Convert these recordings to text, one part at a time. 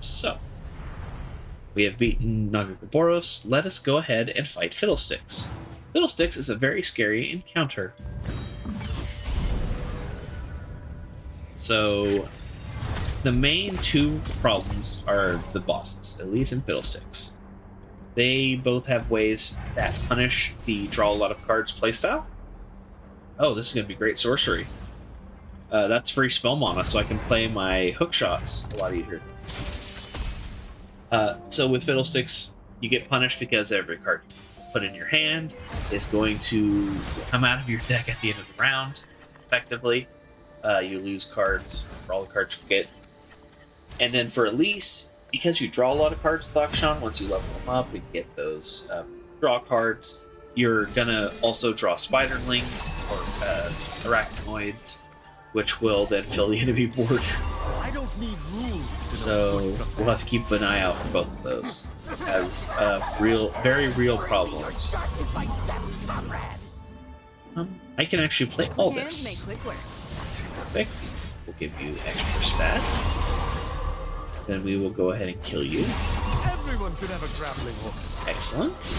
So, we have beaten Nagakoboros. Let us go ahead and fight Fiddlesticks. Fiddlesticks is a very scary encounter. So, the main two problems are the bosses, at least in Fiddlesticks. They both have ways that punish the draw a lot of cards playstyle. Oh, this is going to be great sorcery. That's free spell mana, so I can play my hook shots a lot easier. So with Fiddlesticks, you get punished because every card you put in your hand is going to come out of your deck at the end of the round, effectively. You lose cards for all the cards you get. And then for Elise, because you draw a lot of cards with Akshan, once you level them up and get those draw cards, you're gonna also draw spiderlings or arachnoids, which will then fill the enemy board. I don't need rules. So we'll have to keep an eye out for both of those as very real problems. I can actually play all this. Perfect. We'll give you extra stats. Then we will go ahead and kill you. Everyone should have a grappling hook. Excellent.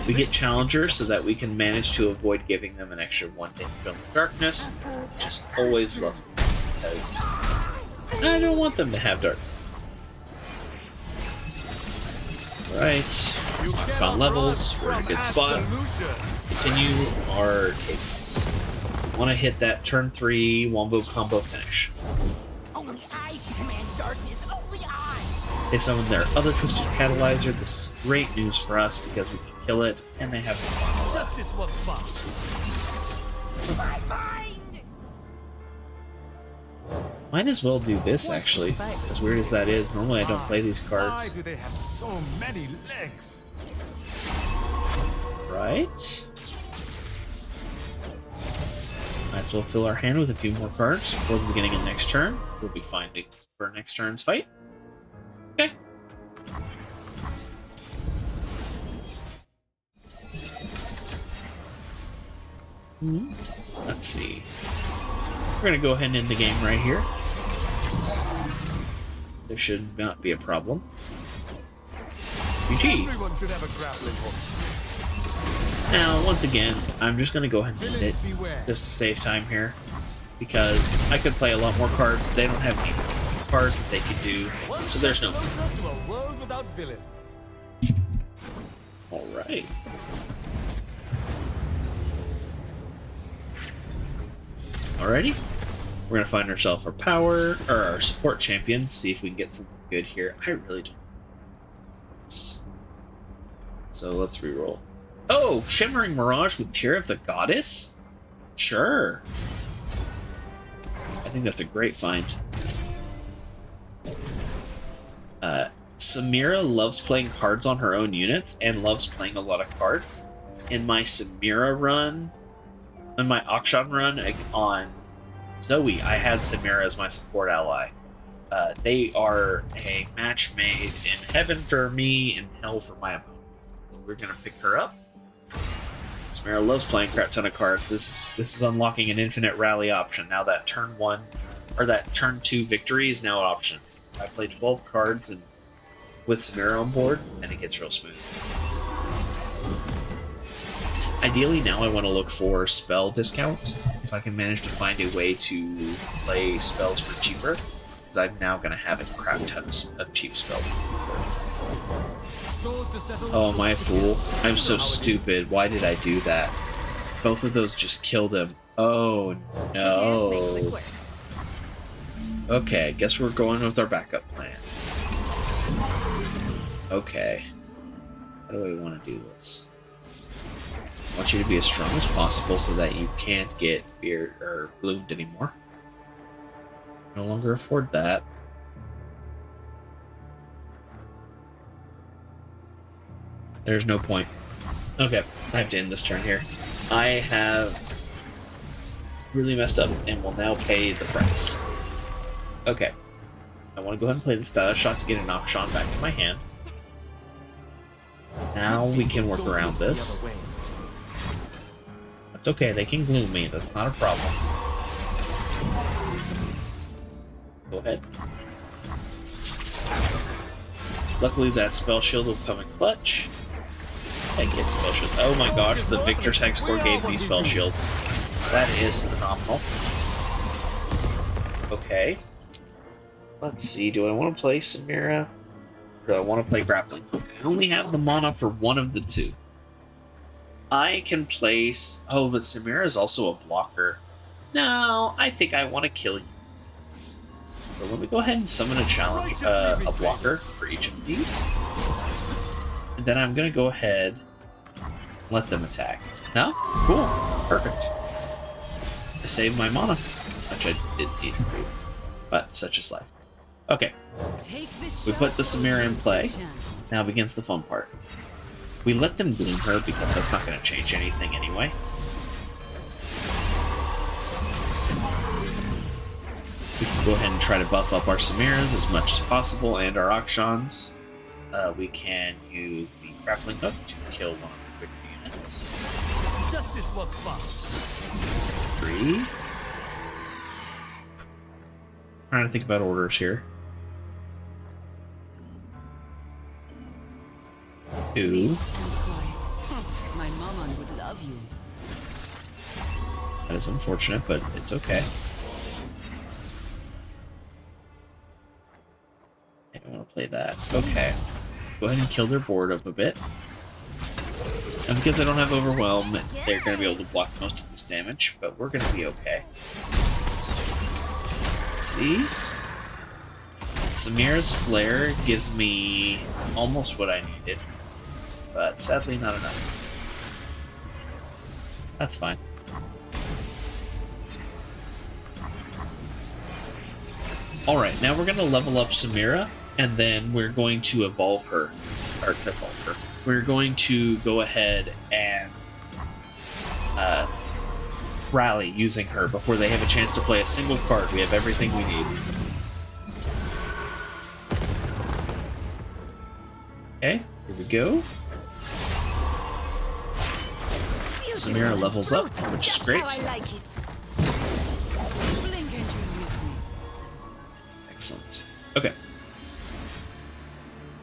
We get Challenger so that we can manage to avoid giving them an extra 1 hit from the darkness, which is always lovely, because I don't want them to have darkness. Alright, found levels, we're in a good spot. Continue our cadence. Want to hit that turn 3 wombo combo finish. Only I command darkness, only I! They summon their other Twisted Catalyzer. This is great news for us because we can kill it, and they have the final left. Justice was fun. My mind! Might as well do this, actually. As weird as that is, normally I don't play these Why cards. do they have so many legs? Right? Might as well fill our hand with a few more cards before the beginning of the next turn. We'll be fine for next turn's fight. Okay. Let's see. We're gonna go ahead and end the game right here. There should not be a problem. GG. Everyone should have a grappling hook. Now, once again, I'm just gonna go ahead and end it, just to save time here, because I could play a lot more cards. They don't have any defensive cards that they can do, so there's no. Welcome to a world without villains. All right. Alrighty. We're gonna find ourselves our power or our support champion. See if we can get something good here. I really don't. So let's reroll. Oh, Shimmering Mirage with Tear of the Goddess? Sure. I think that's a great find. Samira loves playing cards on her own units and loves playing a lot of cards. In my Samira run, in my Akshan run on Zoe, I had Samira as my support ally. They are a match made in heaven for me and hell for my opponent. So we're gonna pick her up. Samira loves playing a crap ton of cards. This is unlocking an infinite rally option. Now that turn 1 or that turn 2 victory is now an option. I play 12 cards and with Samira on board, and it gets real smooth. Ideally, now I want to look for spell discount. If I can manage to find a way to play spells for cheaper, because I'm now going to have a crap ton of cheap spells. Oh, am I a fool? I'm so stupid. Why did I do that? Both of those just killed him. Oh, no. Okay, guess we're going with our backup plan. Okay. How do I want to do this? I want you to be as strong as possible so that you can't get feared or bloomed anymore. No longer afford that. There's no point. Okay, I have to end this turn here. I have really messed up and will now pay the price. Okay. I want to go ahead and play the style shot to get an Akshan back in my hand. Now we can work around this. That's okay, they can gloom me, that's not a problem. Go ahead. Luckily, that spell shield will come in clutch. I get spell shield. Oh my gosh, the Victor's Hexcore gave me spell shields. That is phenomenal. Okay. Let's see, do I want to play Samira? Or do I want to play Grappling Hook? I only have the mana for one of the two. I can place... Oh, but Samira is also a blocker. No, I think I want to kill you. So let me go ahead and summon a challenge, a blocker for each of these. And then I'm going to go ahead and let them attack. No? Cool. Perfect. I saved my mana, which I didn't need to do. But such is life. Okay. We put the Samira in play. Now begins the fun part. We let them gleam her because that's not going to change anything anyway. We can go ahead and try to buff up our Samiras as much as possible and our Akshans. We can use the grappling hook to kill one of the quick units. Justice works fast. 3. Trying to think about orders here. 2. My mama would love you. That is unfortunate, but it's okay. I don't want to play that. Okay. Go ahead and kill their board up a bit. And because I don't have Overwhelm, they're going to be able to block most of this damage, but we're going to be okay. Let's see. Samira's Flare gives me almost what I needed, but sadly not enough. That's fine. Alright, now we're going to level up Samira, and then we're going to evolve her. Or evolve her. We're going to go ahead and rally using her before they have a chance to play a single card. We have everything we need. Okay, here we go. Samira levels up, which is great. Excellent. Okay.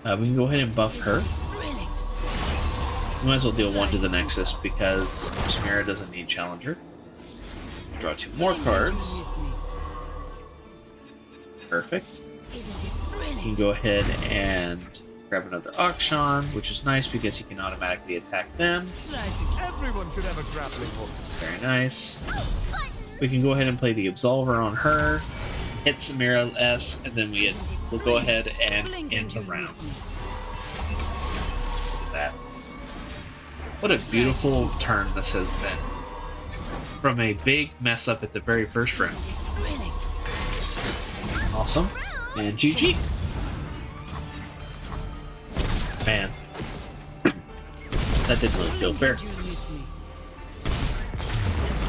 We can go ahead and buff her. We might as well deal 1 to the Nexus because Samira doesn't need Challenger. Draw 2 more cards. Perfect. You can go ahead and grab another Akshan, which is nice because he can automatically attack them. Everyone should have a grappling hook. Very nice. We can go ahead and play the Absolver on her, hit Samira S, and then we'll go ahead and end the round. Look at that. What a beautiful turn this has been. From a big mess up at the very first round. Awesome. And GG. Man. That didn't really feel fair.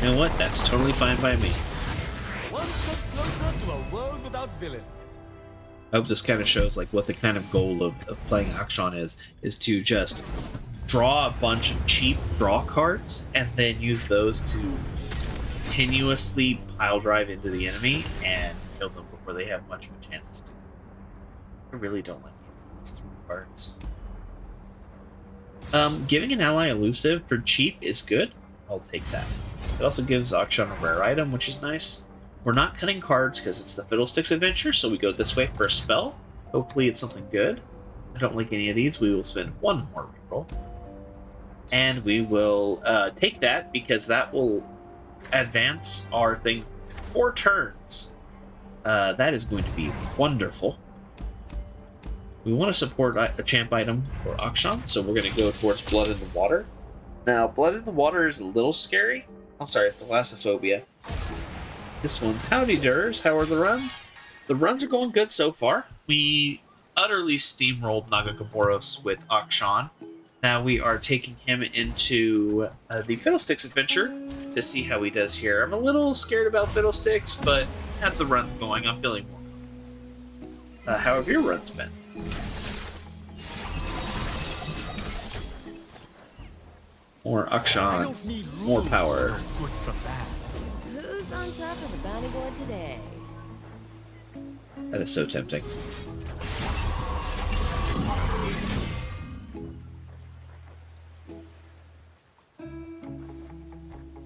You know what? That's totally fine by me. One step closer to a world without villains. I hope this kind of shows like what the kind of goal of playing Akshan is to just draw a bunch of cheap draw cards and then use those to continuously pile drive into the enemy and kill them before they have much of a chance to do it. I really don't like these 3 cards. Giving an ally elusive for cheap is good. I'll take that. It also gives Akshan a rare item, which is nice. We're not cutting cards because it's the Fiddlesticks adventure, so we go this way for a spell. Hopefully it's something good. I don't like any of these. We will spend 1 more reroll. And we will take that because that will advance our thing 4 turns. That is going to be wonderful. We want to support a champ item for Akshan, so we're going to go towards Blood in the Water. Now, Blood in the Water is a little scary. I'm sorry, Thalassophobia. This one's howdy durs. How are the runs? The runs are going good so far. We utterly steamrolled Nagakaboros with Akshan. Now we are taking him into the Fiddlesticks adventure to see how he does here. I'm a little scared about Fiddlesticks, but as the run's going, I'm feeling more. How have your runs been? More Akshan, more power. Who's on top of the bounty board today? That is so tempting.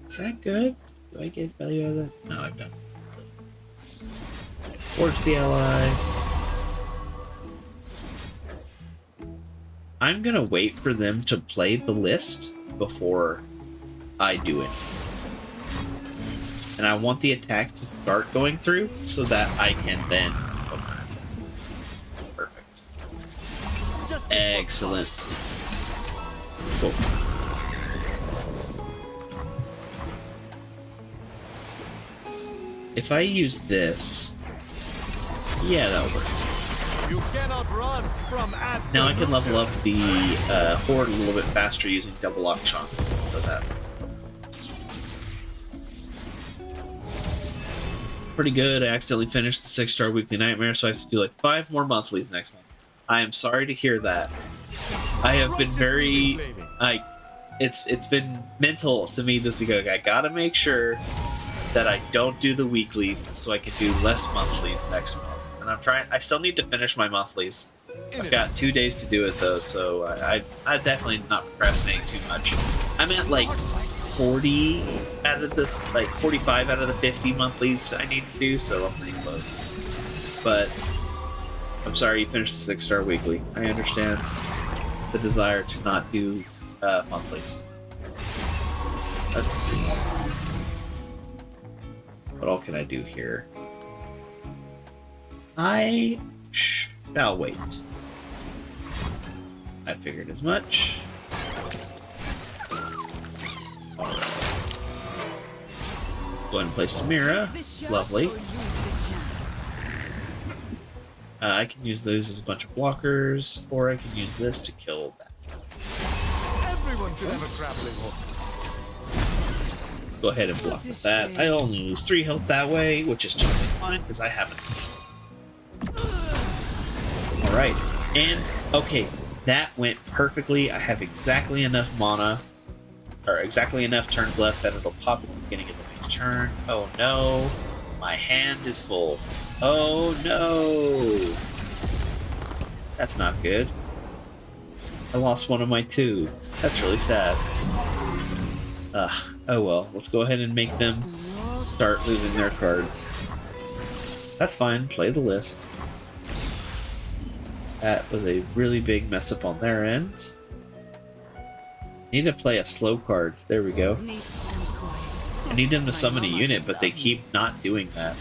Is that good? Do I get value out of that? No, I've done. Forge the ally. I'm gonna wait for them to play the list before I do it. And I want the attack to start going through so that I can then... Oh, perfect. Excellent. Cool. If I use this... Yeah, that'll work. You cannot run from Now I can level up the horde a little bit faster using double Akshan for that. Pretty good. I accidentally finished the 6-star weekly nightmare, so I have to do like 5 more monthlies next month. I am sorry to hear that. I have been very it's been mental to me this week. Like, I gotta make sure that I don't do the weeklies so I can do less monthlies next month. And I'm trying. I still need to finish my monthlies. I've got 2 days to do it though, so I definitely not procrastinating too much. I'm at like 40 out of this, like 45 out of the 50 monthlies I need to do, so I'm pretty close. But I'm sorry you finished the 6-star weekly. I understand the desire to not do monthlies. Let's see. What all can I do here? I shall wait. I figured as much. Alright. Go ahead and play Samira. Lovely. I can use those as a bunch of blockers, or I can use this to kill that. Everyone should have a grappling hook. Let's go ahead and block with that. I only lose 3 health that way, which is totally fine, because I haven't. Alright, and, okay, that went perfectly. I have exactly enough mana, or exactly enough turns left that it'll pop at the beginning of the next turn. Oh no, my hand is full. Oh no! That's not good. I lost one of my 2. That's really sad. Ugh, oh well, let's go ahead and make them start losing their cards. That's fine, play the list. That was a really big mess up on their end. Need to play a slow card. There we go. I need them to summon a unit, but they keep not doing that.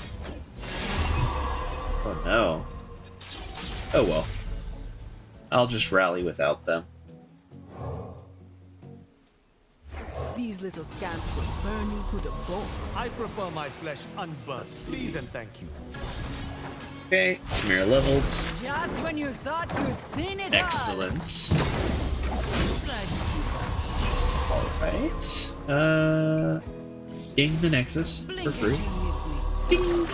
Oh no. Oh well. I'll just rally without them. These little scamps will burn you to the bone. I prefer my flesh unburnt. Please and thank you. Okay, Samira levels. Just when you thought you'd seen it Excellent. Alright. Ding the Nexus for free. Ding.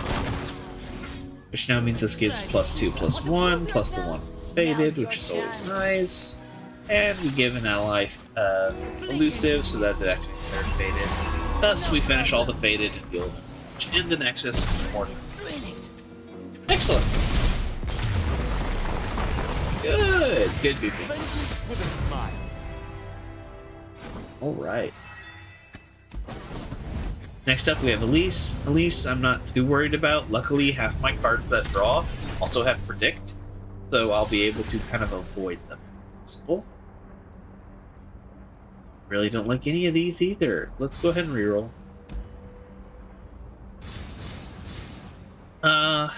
Which now means this gives +2/+1, plus the 1 faded, which is always nice. And we give an ally elusive, so that it activates their faded. Thus, we finish all the faded and deal damage in the Nexus. Excellent. Good. Good, good, good. Alright. Next up, we have Elise. Elise, I'm not too worried about. Luckily, half my cards that draw also have Predict, so I'll be able to kind of avoid them if possible. Really don't like any of these either. Let's go ahead and reroll. I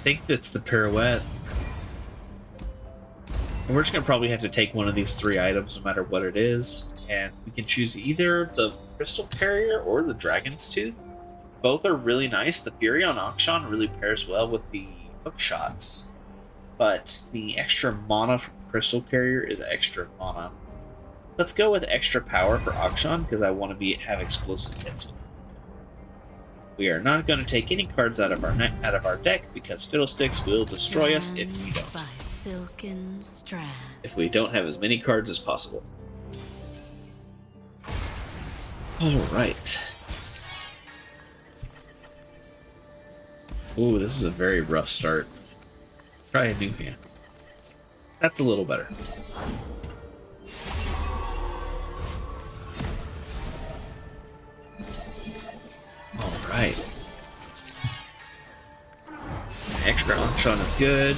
think that's the pirouette. And we're just gonna probably have to take one of these 3 items, no matter what it is, and we can choose either the Crystal Carrier or the Dragon's Tooth. Both are really nice. The Fury on Akshan really pairs well with the hook shots, but the extra mana from Crystal Carrier is extra mana. Let's go with extra power for Akshan because I want to have explosive hits with it. We are not going to take any cards out of our deck because Fiddlesticks will destroy us if we don't. Silken strand. If we don't have as many cards as possible. Alright. Ooh, this is a very rough start. Try a new hand. That's a little better. Alright. Extra Akshan is good.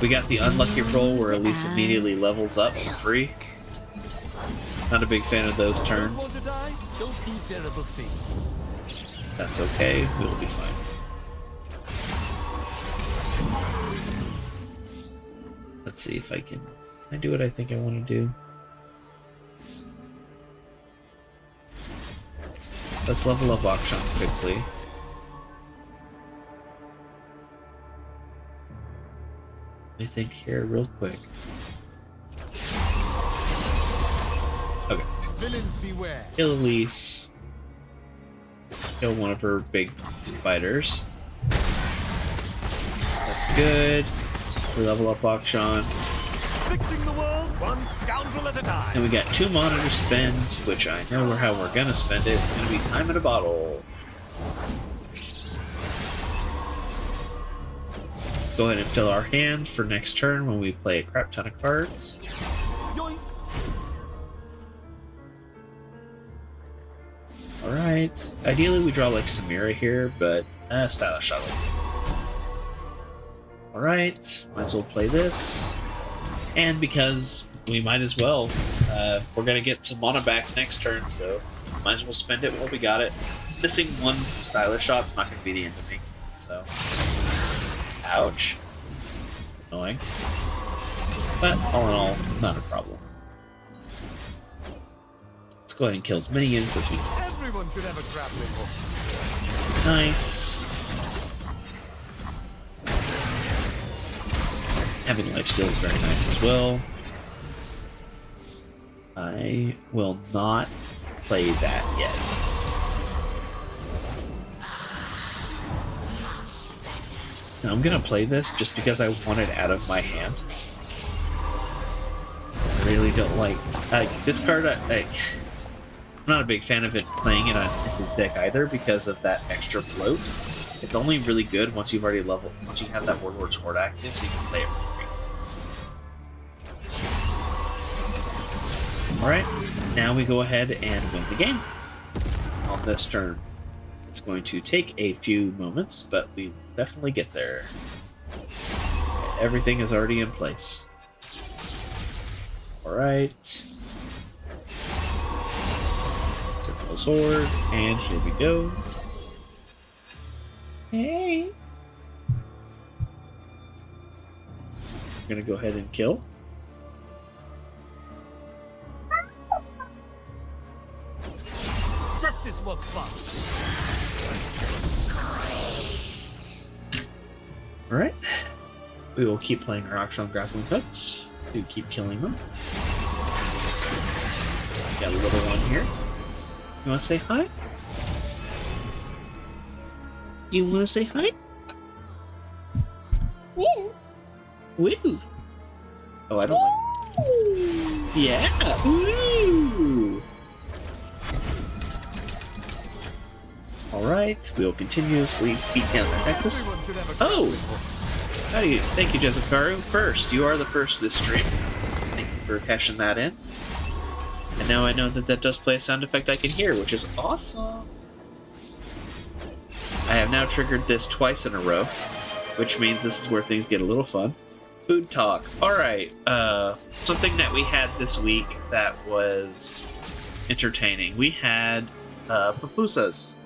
We got the unlucky roll where Elise immediately levels up for free. Not a big fan of those Don't want turns. to die? Don't do terrible things. That's okay, we'll be fine. Let's see if can I do what I think I want to do. Let's level up Akshan quickly. Let me think here real quick. Okay. Villains beware. Kill Elise. Kill one of her big fighters. That's good. We level up Akshan. Fixing the world one scoundrel at a time. And we got 2 monitor spends, which I know how we're gonna spend it. It's gonna be time in a bottle. Let's go ahead and fill our hand for next turn when we play a crap ton of cards. Yoink. Alright. Ideally we draw like Samira here, but Stylish Shuttle. Alright, might as well play this. And because we might as well, we're gonna get some mana back next turn, so might as well spend it while we got it. Missing 1 Stylish shot's not gonna be the end of me, so. Ouch. Annoying. But all in all, not a problem. Let's go ahead and kill as many units as we can. Everyone should have a grappling hook. Nice. Having lifesteal is very nice as well. I will not play that yet. Now I'm gonna play this just because I want it out of my hand. I really don't like this card. I'm not a big fan of it playing it on his deck either because of that extra float. It's only really good once you've already leveled, once you have that Warlord's Horde active, so you can play it for free. Alright, now we go ahead and win the game on this turn. It's going to take a few moments, but we definitely get there. Everything is already in place. Alright. Fiddle's Horde, and here we go. Hey! I'm gonna go ahead and kill. Justice works fast. Alright. We will keep playing our Akshan grappling hooks to keep killing them. Got a little one here. You wanna say hi? You wanna say hi? Yeah. Woo! Oh, I don't like. Yeah! Woo! Alright, we will continuously beat down the Nexus. Everyone should have a Oh! grappling hook. How do you? Thank you, Jessicaru. First, you are the first this stream. Thank you for cashing that in. And now I know that that does play a sound effect I can hear, which is awesome. I have now triggered this twice in a row, which means this is where things get a little fun. Food talk. Alright, something that we had this week that was entertaining. We had pupusas,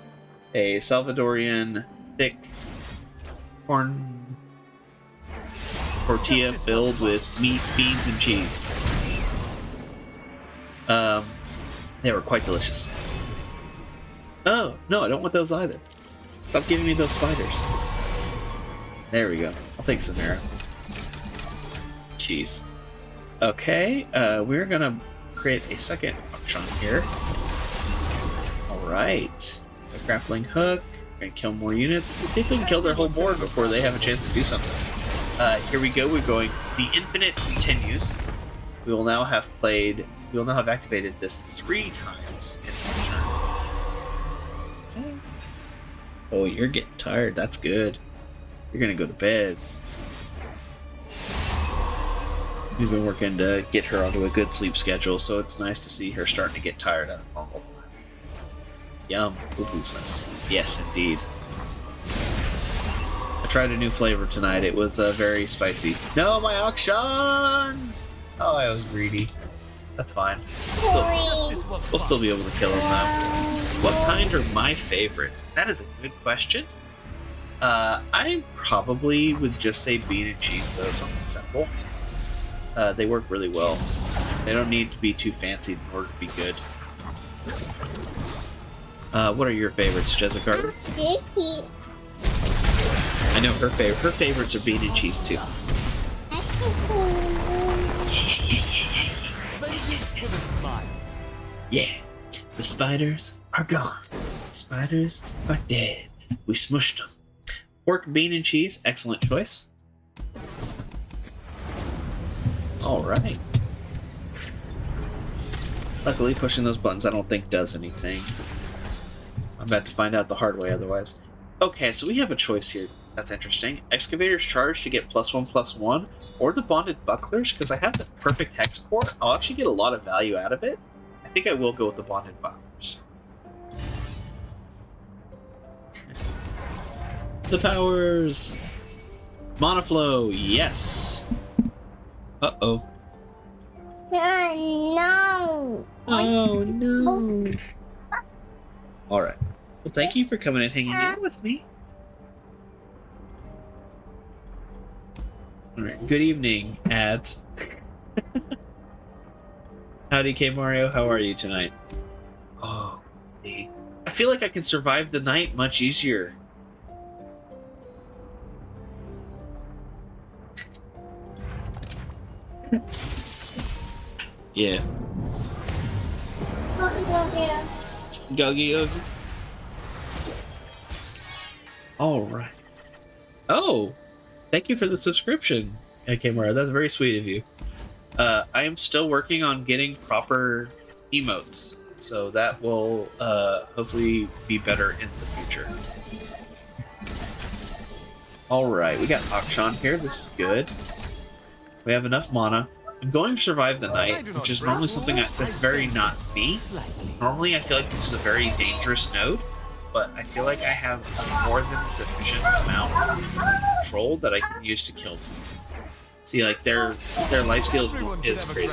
a Salvadorian thick corn tortilla filled with meat, beans, and cheese. They were quite delicious. Oh, no, I don't want those either. Stop giving me those spiders. There we go. I'll take Samira. Cheese. Okay, we're gonna create a second Akshan here. Alright. A grappling hook. We're gonna kill more units. Let's see if we can kill their whole board before they have a chance to do something. Here we go. We're going. The infinite continues. We will now have activated this 3 times in one turn. Oh, you're getting tired. That's good. You're gonna go to bed. We've been working to get her onto a good sleep schedule, so it's nice to see her starting to get tired at a normal time. Yum, pupusas. Yes, indeed. I tried a new flavor tonight. It was very spicy. No, my Akshan! Oh, I was greedy. That's fine. We'll still be able to kill him though. What kind are my favorite? That is a good question. I probably would just say bean and cheese though, something simple. They work really well. They don't need to be too fancy in order to be good. What are your favorites, Jessica? I know her favorites are bean and cheese too. Yeah, the spiders are gone. The spiders are dead. We smushed them. Pork, bean, and cheese. Excellent choice. Alright. Luckily, pushing those buttons I don't think does anything. I'm about to find out the hard way otherwise. Okay, so we have a choice here. That's interesting. Excavator's charge to get +1/+1, or the bonded bucklers, because I have the perfect hex core. I'll actually get a lot of value out of it. I think I will go with the bonded bucklers. The powers! Monoflow, yes! Uh-oh. No. Oh, no. Alright. Well, thank you for coming and hanging out with me. Alright, good evening, ads. Howdy, K Mario. How are you tonight? Oh, I feel like I can survive the night much easier. Yeah. Goggy. Alright. Oh! Thank you for the subscription, Mario. That's very sweet of you. I am still working on getting proper emotes, so that will hopefully be better in the future. Alright, we got Akshan here. This is good. We have enough mana. I'm going to survive the night, which is normally something that's very not me. Normally, I feel like this is a very dangerous node, but I feel like I have a more than sufficient amount of control that I can use to kill them. See, like, their lifesteal is crazy.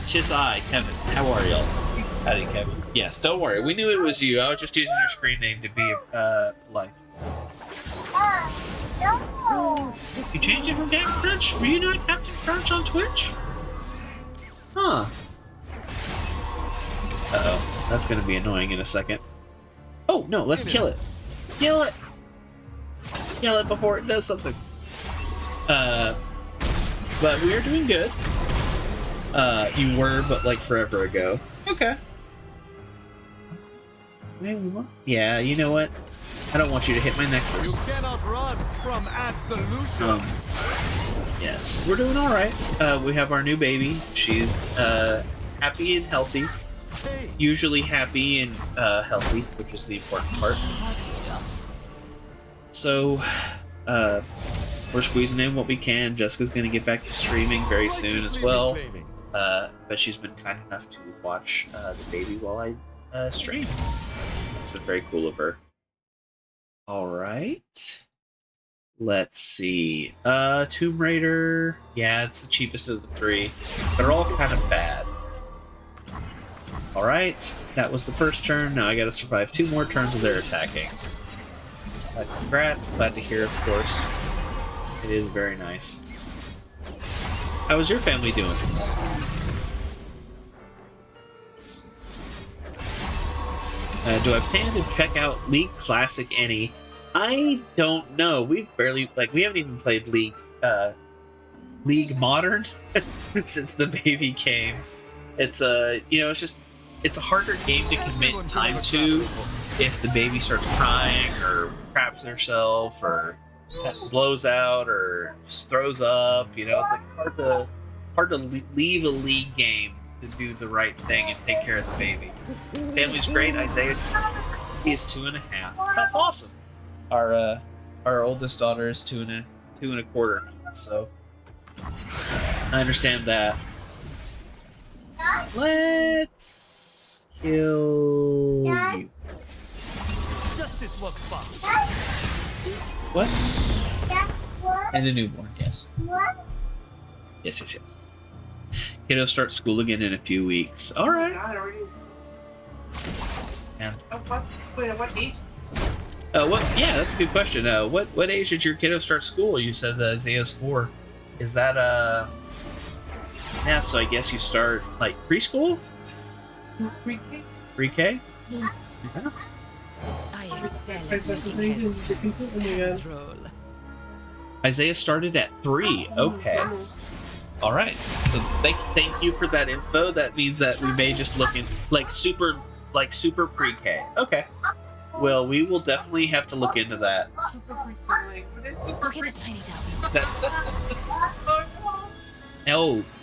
Tis I, Kevin. How are y'all? Howdy, Kevin. Yes, don't worry. We knew it was you. I was just using your screen name to be polite. You changed it from Captain Crunch? Were you not Captain Crunch on Twitch? Huh. Uh-oh. That's gonna be annoying in a second. Oh, no, let's kill it. Kill it! Kill it before it does something. But we are doing good. You were, but like forever ago. Okay. Yeah, you know what? I don't want you to hit my Nexus. You cannot run from absolution. Yes, we're doing all right. We have our new baby. She's happy and healthy. Usually happy and healthy, which is the important part. So, we're squeezing in what we can. Jessica's going to get back to streaming very soon as well. But she's been kind enough to watch the baby while I stream. It's been very cool of her. All right. Let's see. Tomb Raider. Yeah, it's the cheapest of the three. They're all kind of bad. Alright, that was the first turn. Now I gotta survive 2 more turns of their attacking. Congrats. Glad to hear, of course. It is very nice. How is your family doing? Do I plan to check out League Classic any? I don't know. We haven't even played League Modern since the baby came. It's it's a harder game to commit time to if the baby starts crying or craps herself or blows out or throws up. It's hard to leave a League game to do the right thing and take care of the baby. Family's great. Isaiah, he is 2.5. That's awesome. Our oldest daughter is 2.25. So I understand that. Let's kill you. Justice works fast. What? And a newborn, yes. Yes. Kiddo starts school again in a few weeks. All right. And What age? what? Yeah, that's a good question. What age did your kiddo start school? You said Isaiah's 4. Is that Yeah, so I guess you start like preschool, Pre-K? pre-K. I excel at making control. Isaiah started at 3. Okay. All right. So thank you for that info. That means that we may just look in like super pre-K. Okay. Well, we will definitely have to look into that. Super pre-K, like, what is super Look at a tiny dog. That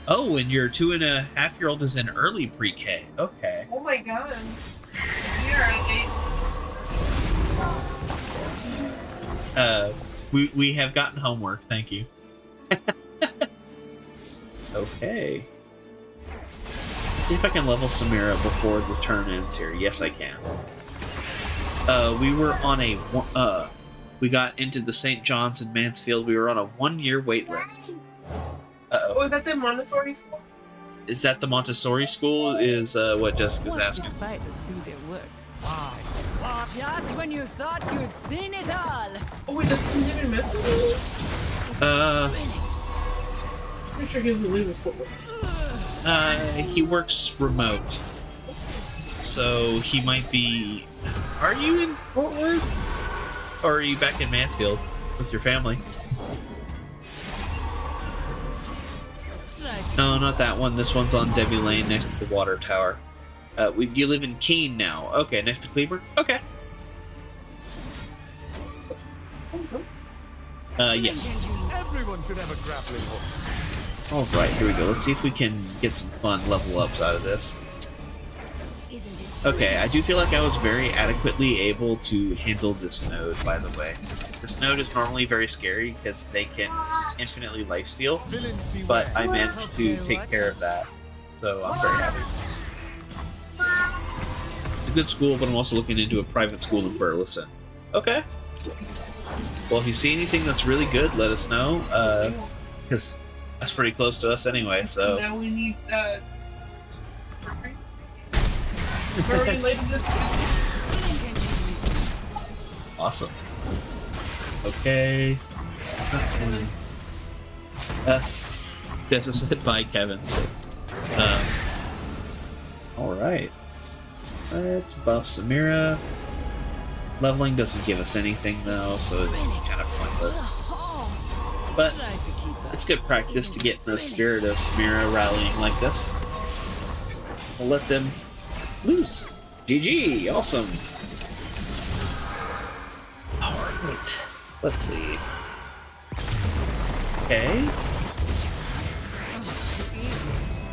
oh, and your 2.5-year-old is in early pre-K. Okay. Oh my god. We are 8. We have gotten homework. Thank you. Okay. Let's see if I can level Samira before the turn ends here. Yes, I can. We were on we got into the St. John's in Mansfield. We were on a 1-year wait list. Oh, is that the Montessori school? Is that the Montessori school? Is what Jessica's asking. Fighters do their work. Why? Just when you thought you'd seen it all. Oh wait, that's even Memphis? Pretty sure he doesn't live in Fort Worth. He works remote, so he might be. Are you in Fort Worth, or are you back in Mansfield with your family? No, not that one. This one's on Debbie Lane next to the water tower. You live in Keene now. Okay, next to Cleaver. Okay. Yes. Everyone should have a grappling hook. All right, here we go. Let's see if we can get some fun level ups out of this. Okay, I do feel like I was very adequately able to handle this node, by the way. This node is normally very scary because they can infinitely lifesteal, but I managed to take care of that, so I'm very happy. It's a good school, but I'm also looking into a private school in Burleson. Okay. Well, if you see anything that's really good, let us know, because that's pretty close to us anyway, so... Now we need, Are we related to this? Awesome. Okay. That's fine. Jessica said bye, Kevin. So, alright. Let's buff Samira. Leveling doesn't give us anything though, so it's kind of pointless. But it's good practice to get in the spirit of Samira rallying like this. We'll let them lose. GG! Awesome! Alright. Let's see. Okay.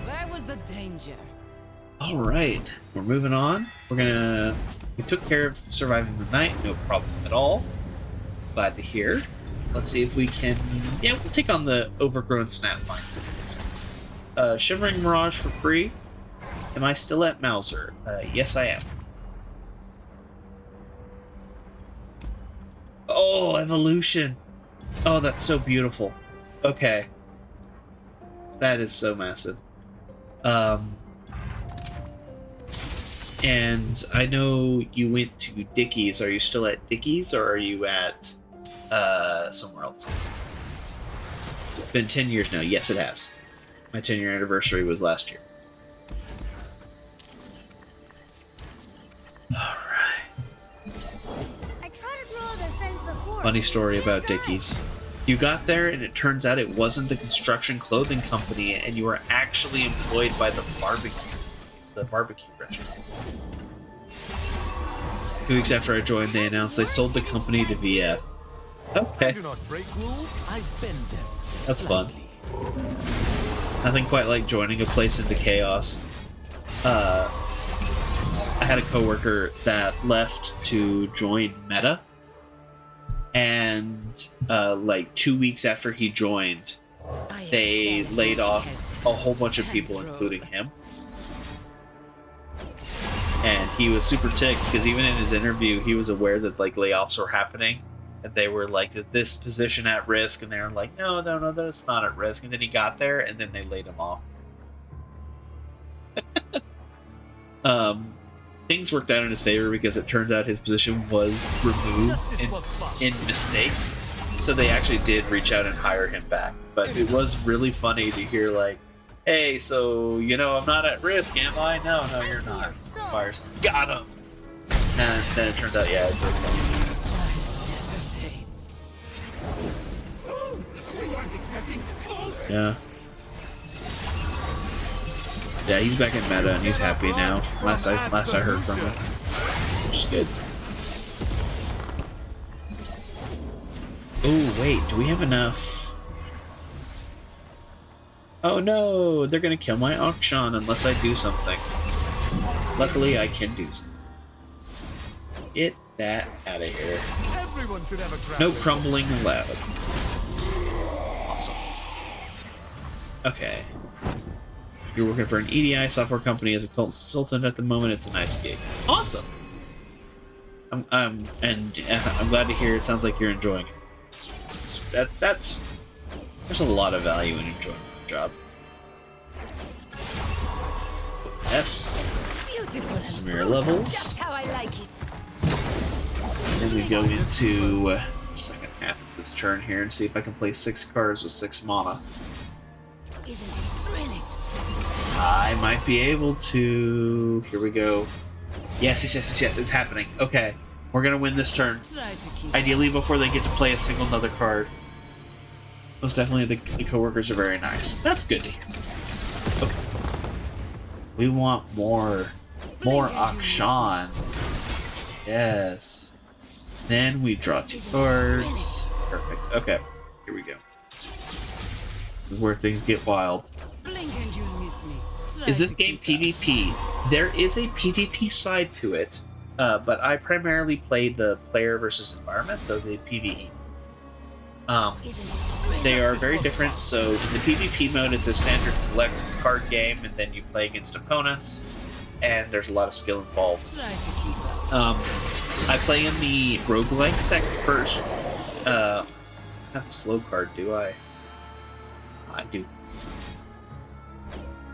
Where was the danger? Alright. We're moving on. We took care of surviving the night, no problem at all. Glad to hear. Let's see if we can... Yeah, we'll take on the overgrown snap mines at least. Shimmering Mirage for free. Am I still at Mauser? Yes, I am. Oh, evolution! Oh, that's so beautiful. Okay. That is so massive. And I know you went to Dickie's. Are you still at Dickie's, or are you at somewhere else? It's been 10 years now. Yes, it has. My 10-year anniversary was last year. Funny story about Dickie's. You got there and it turns out it wasn't the construction clothing company and you were actually employed by the barbecue restaurant. 2 weeks after I joined, they announced they sold the company to VF. Okay. I do not break rules, I bend them. That's fun. Nothing quite like joining a place into chaos. I had a coworker that left to join Meta. And like 2 weeks after he joined, they laid off a whole bunch of people, including him. And he was super ticked because even in his interview, he was aware that like layoffs were happening, and they were like, "Is this position at risk?" And they were like, "No, no, no, that's not at risk." And then he got there, and then they laid him off. Things worked out in his favor because it turns out his position was removed in mistake. So they actually did reach out and hire him back. But it was really funny to hear like, "Hey, so, you know, I'm not at risk, am I?" "No, no, you're not." Fires. "Got him!" And then it turns out, yeah, it's okay. Yeah. Yeah, he's back in meta and he's happy now. Last I heard from him. Which is good. Oh, wait, do we have enough? Oh no, they're gonna kill my Akshan unless I do something. Luckily, I can do something. Get that out of here. Everyone should have a No crumbling allowed. Awesome. Okay. You're working for an EDI software company as a consultant at the moment. It's a nice gig. Awesome. I'm glad to hear. It sounds like you're enjoying it. There's a lot of value in enjoying your job. Yes. Beautiful. Samira levels. Just how I like it. Then we go into the second half of this turn here and see if I can play 6 cards with 6 mana. Isn't it thrilling? I might be able to. Here we go. Yes, it's happening. Okay, we're gonna win this turn. Try to keep Ideally before they get to play a single another card. Most definitely the coworkers are very nice. That's good to hear. Okay. We want more Akshan. Yes. Then we draw 2 cards. Perfect. Okay, here we go. This is where things get wild. blink and you'll miss me. Try Is this to game keep up. PvP? There is a PvP side to it, but I primarily play the player versus environment, so the PvE. Isn't it thrilling? They are very different. So in the PvP mode, it's a standard collect card game, and then you play against opponents, and there's a lot of skill involved. Try to keep up. I play in the roguelike version. I have a slow card, do I? I do.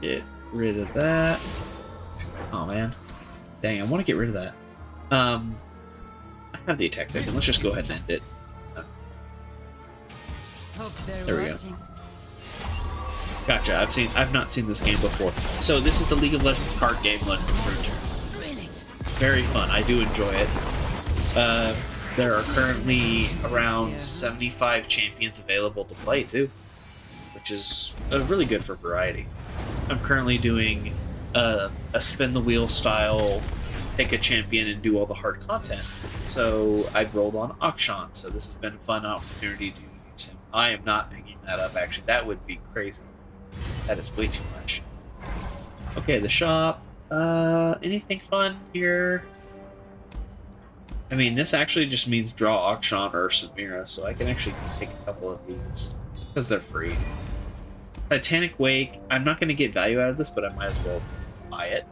Get rid of that. Oh man. Dang, I want to get rid of that. I have the attack token. Let's just go ahead and end it. Hope they're There we go. watching. Gotcha. I've not seen this game before. So this is the League of Legends card game Legends Frontier. Thrilling. Very fun. I do enjoy it. There are currently around 75 champions available to play too, which is really good for variety. I'm currently doing a spin the wheel style, pick a champion and do all the hard content. So I rolled on Akshan, so this has been a fun opportunity to use him. I am not picking that up, actually. That would be crazy. That is way too much. Okay, the shop. Anything fun here? I mean, this actually just means draw Akshan or Samira, so I can actually take a couple of these because they're free. Titanic Wake. I'm not going to get value out of this, but I might as well buy it.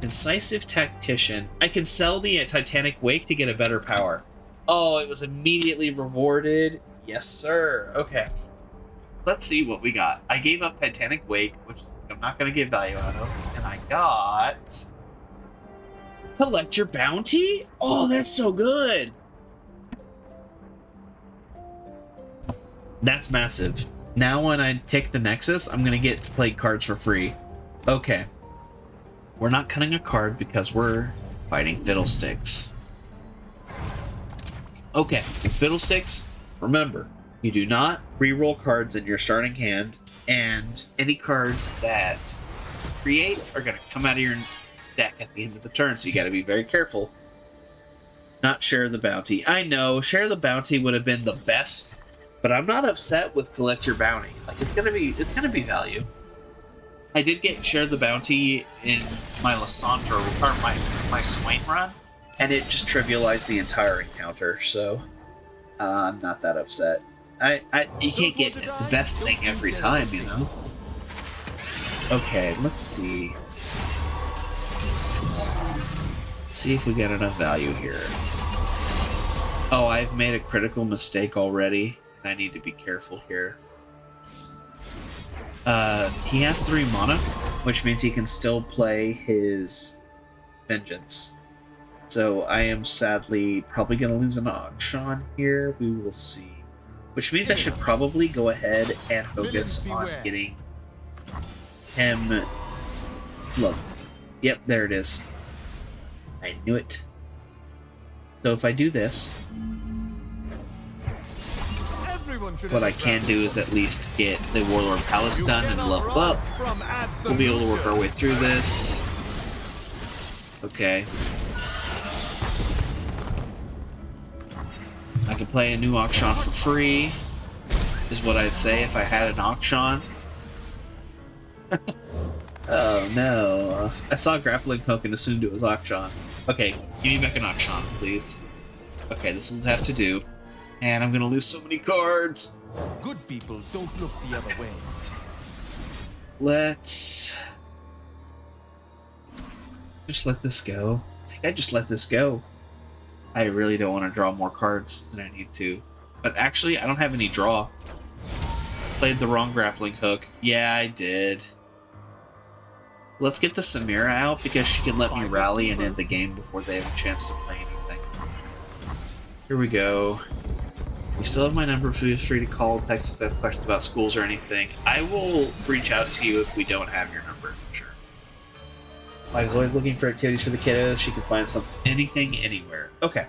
Incisive Tactician. I can sell the Titanic Wake to get a better power. Oh, it was immediately rewarded. Yes, sir. Okay. Let's see what we got. I gave up Titanic Wake, which I'm not going to get value out of, and I got... Collect your bounty? Oh, that's so good! That's massive. Now when I take the Nexus, I'm gonna get to play cards for free. Okay. We're not cutting a card because we're fighting Fiddlesticks. Okay, Fiddlesticks, remember, you do not re-roll cards in your starting hand, and any cards that create are gonna come out of your deck at the end of the turn, so you got to be very careful. Not share the bounty. I know share the bounty would have been the best, but I'm not upset with collect your bounty. Like it's gonna be value. I did get share the bounty in my Lysandra or my Swain run, and it just trivialized the entire encounter. So I'm not that upset. You can't get the best thing every time, you know? Okay, let's see. Let's see if we get enough value here. Oh, I've made a critical mistake already, and I need to be careful here. He has 3 mana, which means he can still play his Vengeance. So I am sadly probably going to lose an Akshan here. We will see. Which means I should probably go ahead and focus on getting him... Look. Yep, there it is. I knew it. So if I do this, what I can do is at least get the Warlord Palace done and level up. We'll be able to work our way through this. Okay. I can play a new Akshan for free, is what I'd say if I had an Akshan. Oh no. I saw a grappling hook and assumed it was Akshan. Okay, give me back an Akshan, please. Okay, this will have to do. And I'm gonna lose so many cards. Good people don't look the other way. Let's just let this go. I think I just let this go. I really don't want to draw more cards than I need to. But actually, I don't have any draw. Played the wrong grappling hook. Yeah, I did. Let's get the Samira out because she can let me rally and end the game before they have a chance to play anything. Here we go. You still have my number. Feel free to call, text if you have questions about schools or anything. I will reach out to you if we don't have your number. Sure. I was always looking for activities for the kiddos. She can find something, anything, anywhere. Okay.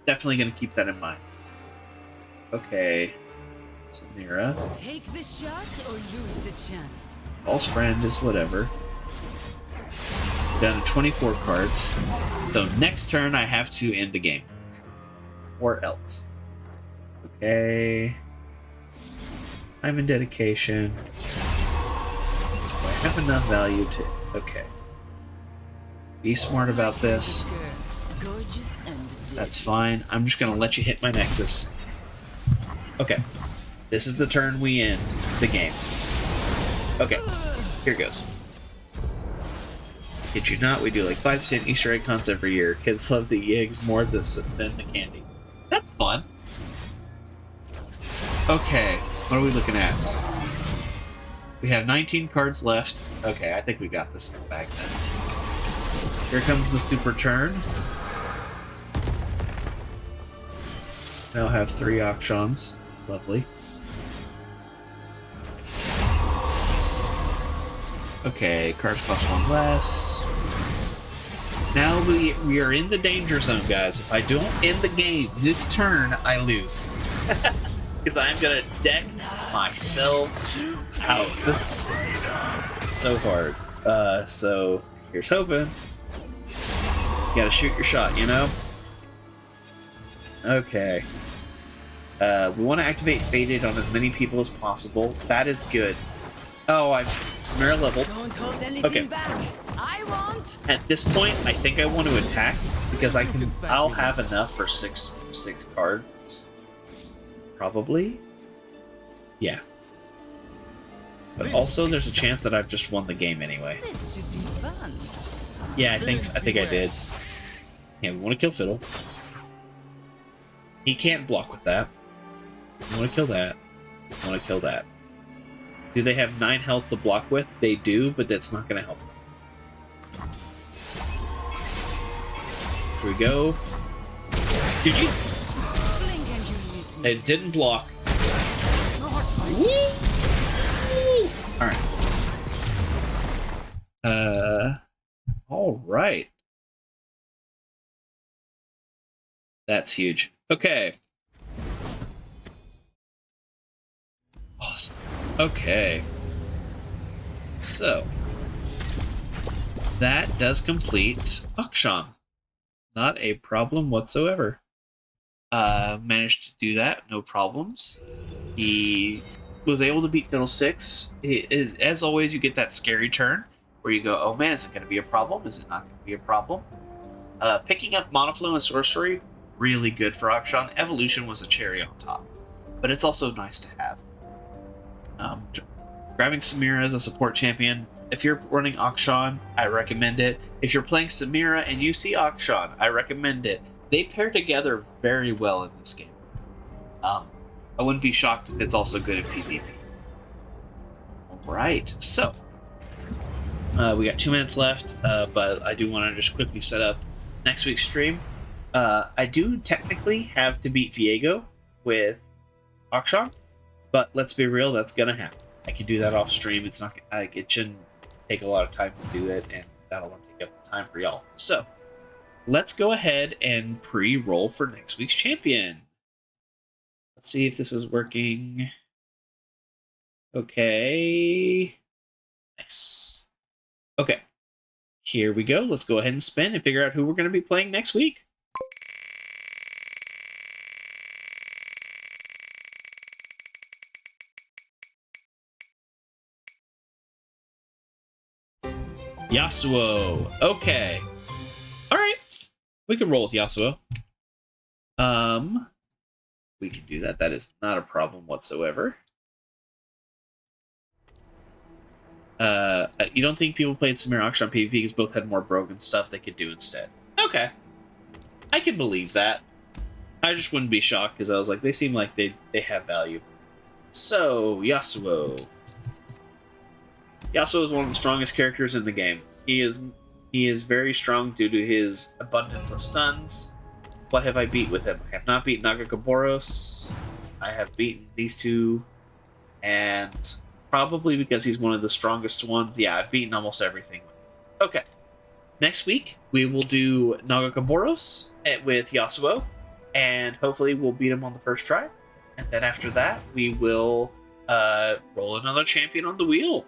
Definitely going to keep that in mind. Okay. Samira. Take the shot or lose the chance. False friend is whatever. Down to 24 cards. So next turn I have to end the game. Or else. Okay. Time and dedication. I have enough value to... Okay. Be smart about this. Gorgeous and That's fine. I'm just gonna let you hit my Nexus. Okay. This is the turn we end the game. Okay. Here goes. Kid you not, we do like 5 to 10 Easter egg hunts every year. Kids love the eggs more than the candy. That's fun. Okay, what are we looking at? We have 19 cards left. Okay, I think we got this in the bag then. Here comes the super turn. Now have 3 Akshans. Lovely. Okay, cards cost 1 less. Now we are in the danger zone, guys. If I don't end the game this turn, I lose. Because I'm gonna deck myself out. So hard. So here's hoping. You gotta shoot your shot, you know? Okay. We want to activate Faded on as many people as possible. That is good. Oh, I've Samira leveled. Don't hold anything Okay. back. I want. At this point, I think I want to attack because I'll have enough for six cards. Probably. Yeah. But also, there's a chance that I've just won the game anyway. This should be fun. Yeah, I think I did. Yeah, we want to kill Fiddle. He can't block with that. We want to kill that. We want to kill that. Do they have 9 health to block with? They do, but that's not going to help them. Here we go. GG. Blink and you miss me. It didn't block. Woo! Alright. Alright. That's huge. Okay. Awesome. Okay. So. That does complete Akshan. Not a problem whatsoever. Managed to do that, no problems. He was able to beat Fiddle 6. As always, you get that scary turn where you go, oh man, is it going to be a problem? Is it not going to be a problem? Picking up Monoflow and Sorcery, really good for Akshan. Evolution was a cherry on top. but it's also nice to have. Grabbing Samira as a support champion. If you're running Akshan, I recommend it. If you're playing Samira and you see Akshan, I recommend it. They pair together very well in this game. I wouldn't be shocked if it's also good in PvP. Alright, so we got 2 minutes left, but I do want to just quickly set up next week's stream. I do technically have to beat Viego with Akshan, but let's be real, that's gonna happen. I can do that off stream. It's not like it shouldn't take a lot of time to do it, and that'll take up the time for y'all. So let's go ahead and pre-roll for next week's champion. Let's see if this is working. Okay. Nice. Okay. Here we go. Let's go ahead and spin and figure out who we're going to be playing next week. Yasuo. Okay. All right. We can roll with Yasuo. We can do that. That is not a problem whatsoever. You don't think people played Samir Akshan PvP because both had more broken stuff they could do instead? Okay. I can believe that. I just wouldn't be shocked because I was like, they seem like they have value. So, Yasuo. Yasuo is one of the strongest characters in the game. He is very strong due to his abundance of stuns. What have I beat with him? I have not beaten Nagakaboros. I have beaten these two, and probably because he's one of the strongest ones, yeah, I've beaten almost everything. Okay. Next week, we will do Nagakaboros with Yasuo, and hopefully we'll beat him on the first try. And then after that, we will roll another champion on the wheel.